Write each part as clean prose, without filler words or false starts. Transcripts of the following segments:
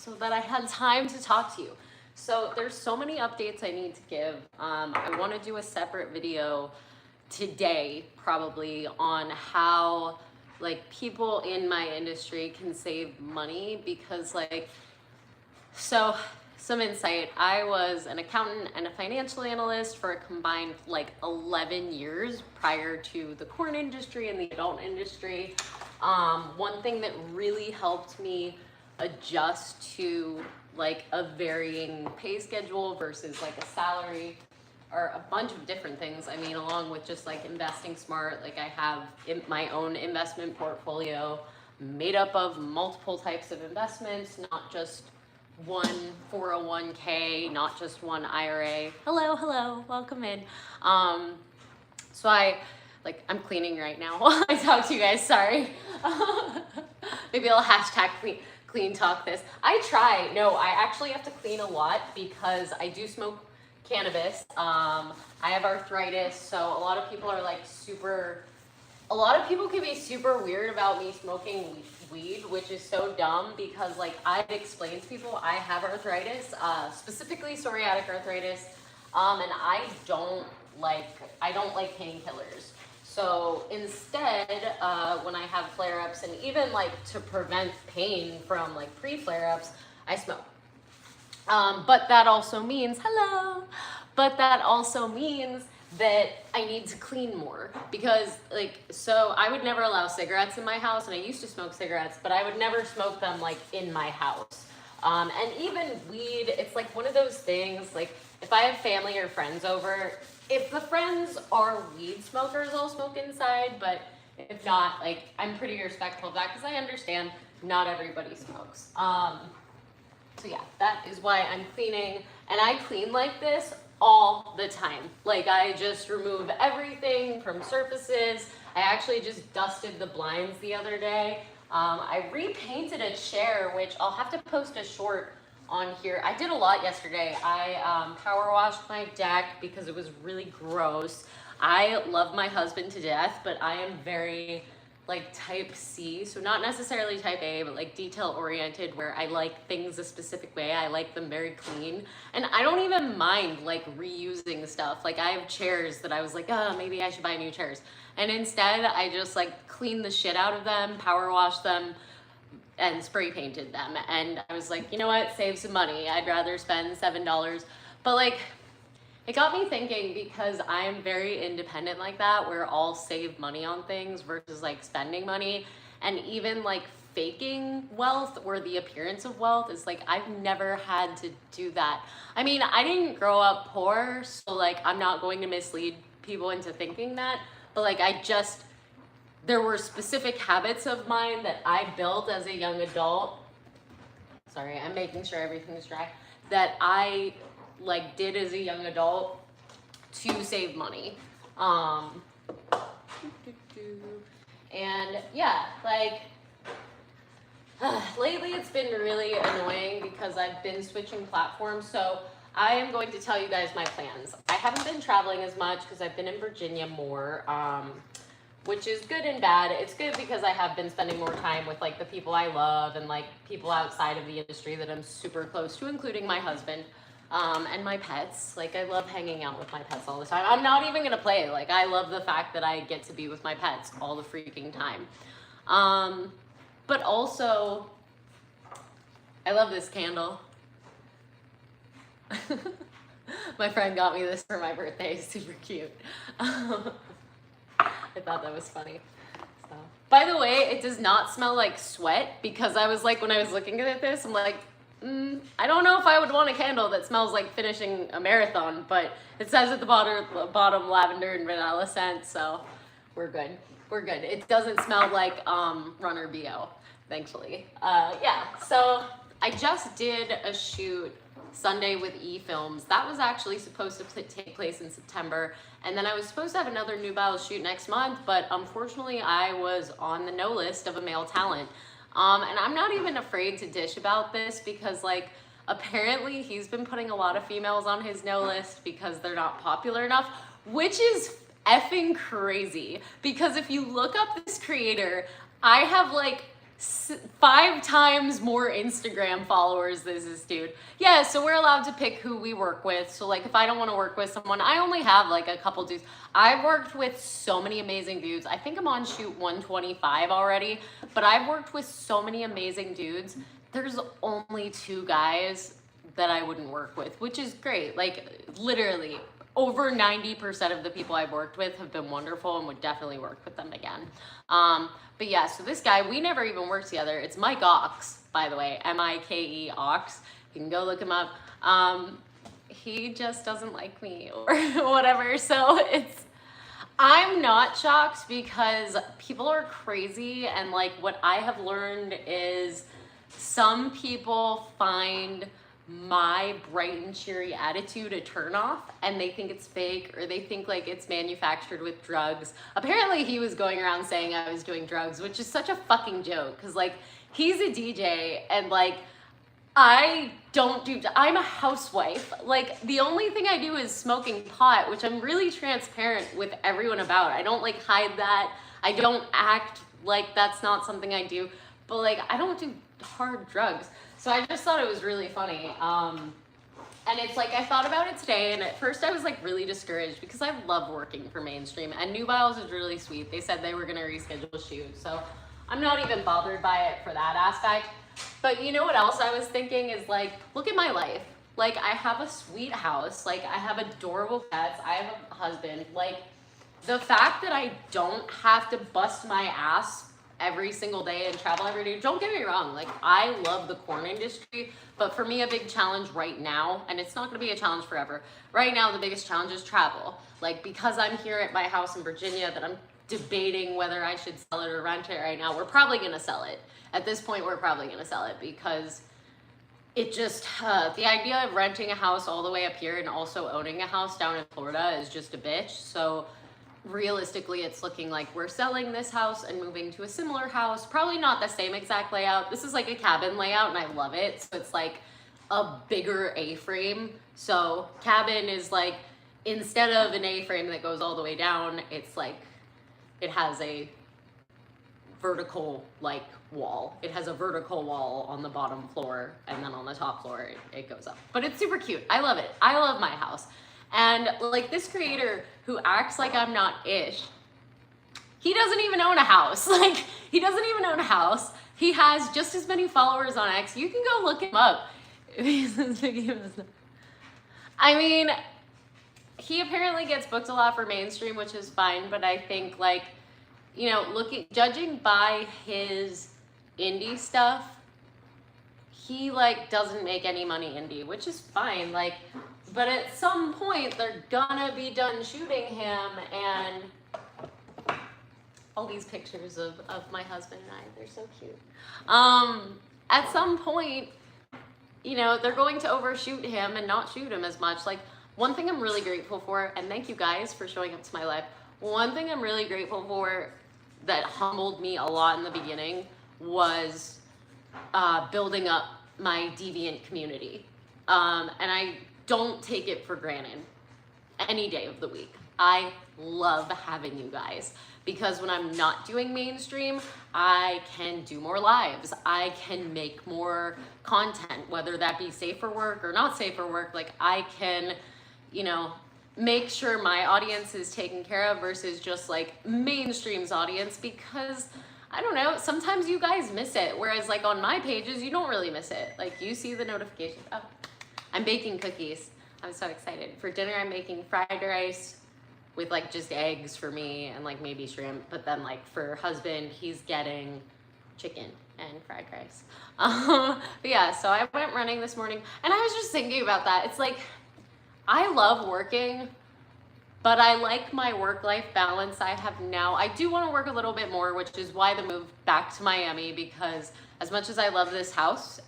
so that I had time to talk to you. So there's so many updates I need to give. I want to do a separate video today probably on how like people in my industry can save money, because like, so some insight, I was an accountant and a financial analyst for a combined like 11 years prior to the corn industry and the adult industry. One thing that really helped me adjust to like a varying pay schedule versus like a salary, or a bunch of different things. I mean, along with just like investing smart, like I have my own investment portfolio made up of multiple types of investments, not just one 401k, not just one IRA. Hello, welcome in. So I'm cleaning right now while I talk to you guys, sorry. Maybe I'll hashtag clean talk this. I actually have to clean a lot because I do smoke cannabis. I have arthritis, so a lot of people are like a lot of people can be super weird about me smoking weed, which is so dumb because like I've explained to people I have arthritis, specifically psoriatic arthritis, and I don't like painkillers. So instead, when I have flare-ups, and even like to prevent pain from like pre-flare-ups, I smoke. But that also means, that I need to clean more, because like, so I would never allow cigarettes in my house, and I used to smoke cigarettes, but I would never smoke them like in my house. And even weed, it's like one of those things, like if I have family or friends over, if the friends are weed smokers, I'll smoke inside, but if not, like I'm pretty respectful of that because I understand not everybody smokes. So yeah, that is why I'm cleaning, and I clean like this all the time. Like I just remove everything from surfaces. I actually just dusted the blinds the other day. I repainted a chair, which I'll have to post a short on here. I did a lot yesterday. I power washed my deck because it was really gross. I love my husband to death, but I am very like type C, so not necessarily type A, but like detail oriented, where I like things a specific way. I like them very clean, and I don't even mind like reusing stuff. Like I have chairs that I was like, oh, maybe I should buy new chairs, and instead I just like cleaned the shit out of them, power washed them, and spray painted them. And I was like, you know what, save some money. I'd rather spend $7. But like, it got me thinking, because I am very independent like that, where I'll save money on things versus like spending money. And even like faking wealth or the appearance of wealth is like, I've never had to do that. I mean, I didn't grow up poor, so like I'm not going to mislead people into thinking that, but like there were specific habits of mine that I built as a young adult. Sorry, I'm making sure everything's dry. That I like did as a young adult to save money. And yeah, like lately it's been really annoying because I've been switching platforms. So I am going to tell you guys my plans. I haven't been traveling as much because I've been in Virginia more, which is good and bad. It's good because I have been spending more time with like the people I love and like people outside of the industry that I'm super close to, including my husband. And my pets. Like I love hanging out with my pets all the time. I'm not even gonna play. Like I love the fact that I get to be with my pets all the freaking time. But also, I love this candle. My friend got me this for my birthday. Super cute. I thought that was funny. So, by the way, it does not smell like sweat, because I was like, when I was looking at this, I'm like, I don't know if I would want a candle that smells like finishing a marathon, but it says at the bottom lavender and vanilla scent, so we're good. We're good. It doesn't smell like Runner BO, thankfully. Yeah, so I just did a shoot Sunday with eFilms. That was actually supposed to take place in September, and then I was supposed to have another Nubile shoot next month, but unfortunately I was on the no list of a male talent. And I'm not even afraid to dish about this, because like apparently he's been putting a lot of females on his no list because they're not popular enough, which is effing crazy. Because if you look up this creator, I have like 5 times more Instagram followers than this dude. Yeah, so we're allowed to pick who we work with. So like if I don't want to work with someone, I only have like a couple dudes. I've worked with so many amazing dudes. I think I'm on shoot 125 already, but I've worked with so many amazing dudes. There's only 2 guys that I wouldn't work with, which is great. Like literally over 90% of the people I've worked with have been wonderful and would definitely work with them again. But yeah, so this guy, we never even worked together. It's Mike Ox, by the way, M-I-K-E Ox. You can go look him up. He just doesn't like me or whatever. So I'm not shocked because people are crazy. And like what I have learned is some people find my bright and cheery attitude a turn off and they think it's fake or they think like it's manufactured with drugs. Apparently he was going around saying I was doing drugs, which is such a fucking joke because like he's a DJ and like I'm a housewife. Like the only thing I do is smoking pot, which I'm really transparent with everyone about. I don't like hide that. I don't act like that's not something I do, but like I don't do hard drugs. So I just thought it was really funny. And it's like, I thought about it today and at first I was like really discouraged because I love working for Mainstream and Nubiles is really sweet. They said they were gonna reschedule a shoot. So I'm not even bothered by it for that aspect. But you know what else I was thinking is like, look at my life. Like I have a sweet house. Like I have adorable pets. I have a husband. Like the fact that I don't have to bust my ass every single day and travel every day. Don't get me wrong, like I love the corn industry, but for me a big challenge right now, and it's not gonna be a challenge forever, right now the biggest challenge is travel. Like because I'm here at my house in Virginia that I'm debating whether I should sell it or rent it right now, we're probably gonna sell it. At this point, we're probably gonna sell it because it just, the idea of renting a house all the way up here and also owning a house down in Florida is just a bitch. So realistically, it's looking like we're selling this house and moving to a similar house, probably not the same exact layout. This is like a cabin layout and I love it. So it's like a bigger A-frame. So cabin is like, instead of an A-frame that goes all the way down, it's like, it has a vertical like wall. It has a vertical wall on the bottom floor and then on the top floor, it goes up. But it's super cute. I love it. I love my house. And like this creator who acts like I'm not ish, he doesn't even own a house. Like he doesn't even own a house. He has just as many followers on X. You can go look him up. I mean, he apparently gets booked a lot for Mainstream, which is fine, but I think like, you know, judging by his indie stuff, he like doesn't make any money indie, which is fine. Like, but at some point they're gonna be done shooting him and all these pictures of my husband and I, they're so cute. At some point, you know, they're going to overshoot him and not shoot him as much. Like one thing I'm really grateful for, and thank you guys for showing up to my life. One thing I'm really grateful for that humbled me a lot in the beginning was building up my deviant community. And I don't take it for granted any day of the week. I love having you guys because when I'm not doing Mainstream, I can do more lives. I can make more content, whether that be safe for work or not safe for work. Like I can, you know, make sure my audience is taken care of versus just like Mainstream's audience because I don't know, sometimes you guys miss it. Whereas like on my pages, you don't really miss it. Like you see the notification. Oh, I'm baking cookies. I'm so excited. For dinner, I'm making fried rice with like just eggs for me and like maybe shrimp. But then like for husband, he's getting chicken and fried rice. But yeah, so I went running this morning and I was just thinking about that. It's like, I love working, but I like my work-life balance I have now. I do want to work a little bit more, which is why the move back to Miami, because as much as I love this house,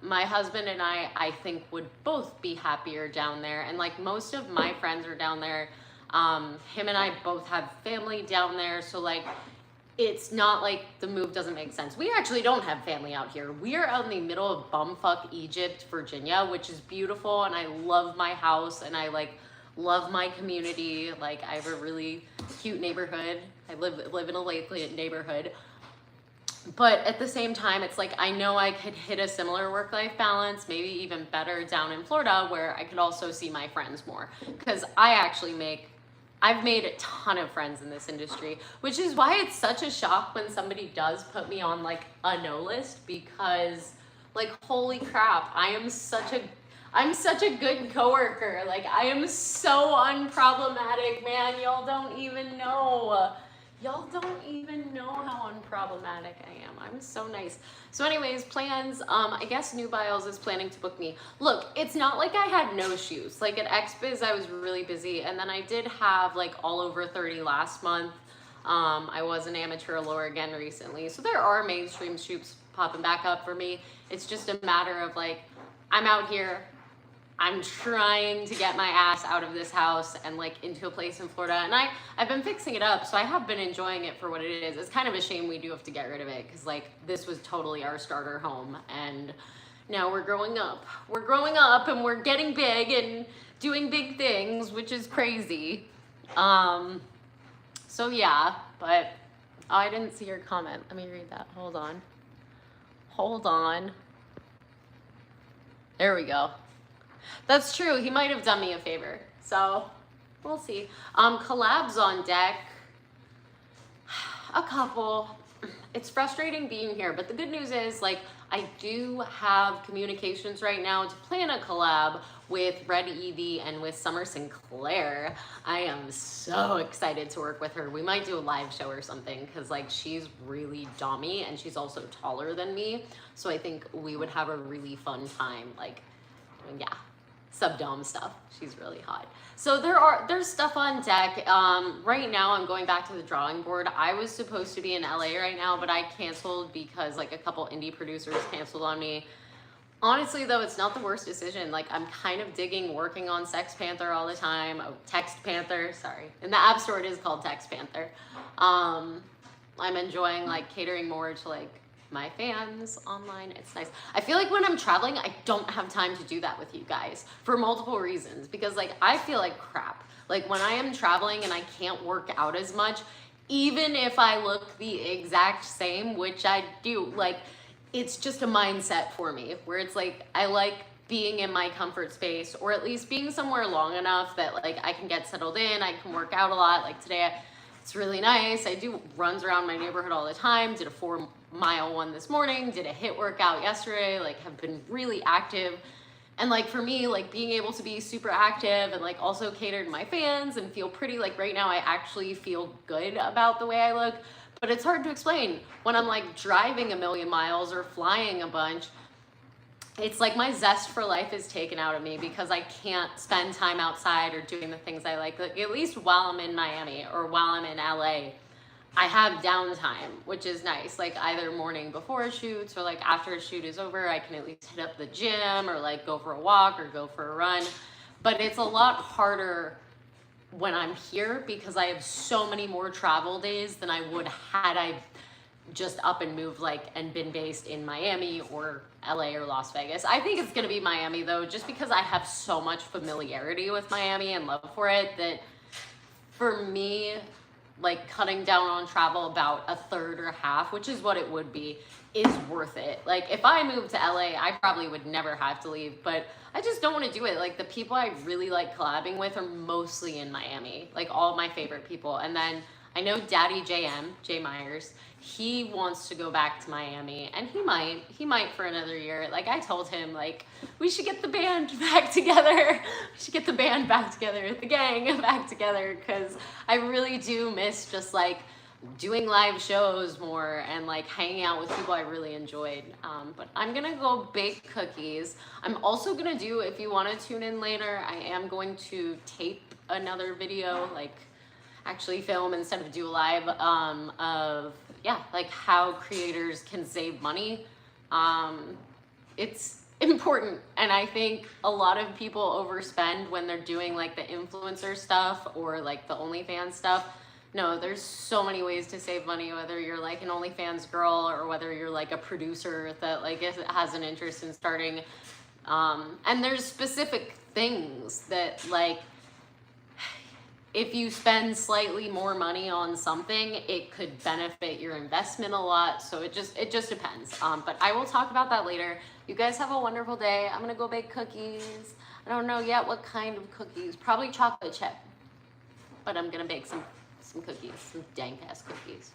my husband and I think would both be happier down there. And like most of my friends are down there. Him and I both have family down there. So like, it's not like the move doesn't make sense. We actually don't have family out here. We are out in the middle of bumfuck Egypt, Virginia, which is beautiful. And I love my house and I like love my community. Like I have a really cute neighborhood. I live in a Lakeland neighborhood. but at the same time, it's like I know I could hit a similar work-life balance, maybe even better down in Florida, where I could also see my friends more. Because I've made a ton of friends in this industry, which is why it's such a shock when somebody does put me on like a no list, because like holy crap, I'm such a good coworker. Like I am so unproblematic, man. Y'all don't even know. Y'all don't even know how unproblematic I am. I'm so nice. So anyways, plans, I guess New Biles is planning to book me. Look, it's not like I had no shoots. Like at XBiz, I was really busy. And then I did have like all over 30 last month. I was an amateur allure again recently. So there are mainstream shoots popping back up for me. It's just a matter of like, I'm out here, I'm trying to get my ass out of this house and like into a place in Florida, and I've been fixing it up, so I have been enjoying it for what it is. It's kind of a shame we do have to get rid of it, because like this was totally our starter home, and now we're growing up and we're getting big and doing big things, which is crazy. So yeah, but oh, I didn't see your comment. Let me read that. Hold on. There we go. That's true. He might have done me a favor. So we'll see. Collabs on deck. A couple. It's frustrating being here, but the good news is like I do have communications right now to plan a collab with Red Evie and with Summer Sinclair. I am so excited to work with her. We might do a live show or something, because like she's really dommy and she's also taller than me. So I think we would have a really fun time, like, yeah, subdome stuff. She's really hot. So there's stuff on deck. Right now I'm going back to the drawing board. I was supposed to be in LA right now, but I canceled because like a couple indie producers canceled on me. Honestly though, it's not the worst decision. Like I'm kind of digging working on Sex Panther all the time. Oh, Text Panther, sorry. In the App Store it is called Text Panther. I'm enjoying like catering more to like my fans online. It's nice. I feel like when I'm traveling, I don't have time to do that with you guys for multiple reasons, because like I feel like crap. Like when I am traveling and I can't work out as much, even if I look the exact same, which I do, like it's just a mindset for me where it's like I like being in my comfort space, or at least being somewhere long enough that like I can get settled in, I can work out a lot. Like today, it's really nice. I do runs around my neighborhood all the time. Did a 4-mile one this morning, did a HIIT workout yesterday, like have been really active. And like for me, like being able to be super active and like also cater to my fans and feel pretty, like right now I actually feel good about the way I look. But it's hard to explain when I'm like driving a million miles or flying a bunch. It's like my zest for life is taken out of me because I can't spend time outside or doing the things I like. At least while I'm in Miami or while I'm in LA, I have downtime, which is nice. Like either morning before shoots or like after a shoot is over, I can at least hit up the gym or like go for a walk or go for a run. But it's a lot harder when I'm here because I have so many more travel days than I would had I just up and moved like and been based in Miami or LA or Las Vegas. I think it's gonna be Miami though, just because I have so much familiarity with Miami and love for it that for me, like cutting down on travel about a third or half, which is what it would be, is worth it. Like if I moved to LA, I probably would never have to leave, but I just don't want to do it. Like the people I really like collabing with are mostly in Miami, like all my favorite people. And then I know Daddy JM, Jay Myers, he wants to go back to Miami, and he might for another year. Like I told him, like, we should get the band back together. We should get the band back together, the gang back together, because I really do miss just like doing live shows more and like hanging out with people I really enjoyed. But I'm gonna go bake cookies. I'm also gonna do, if you want to tune in later, I am going to tape another video, like actually film instead of do a live, of like how creators can save money. It's important, and I think a lot of people overspend when they're doing like the influencer stuff or like the OnlyFans stuff. No, there's so many ways to save money, whether you're like an OnlyFans girl or whether you're like a producer that like has an interest in starting. And there's specific things that like if you spend slightly more money on something, it could benefit your investment a lot. So it just depends. But I will talk about that later. You guys have a wonderful day. I'm gonna go bake cookies. I don't know yet what kind of cookies. Probably chocolate chip. But I'm gonna bake some cookies, some dank ass cookies.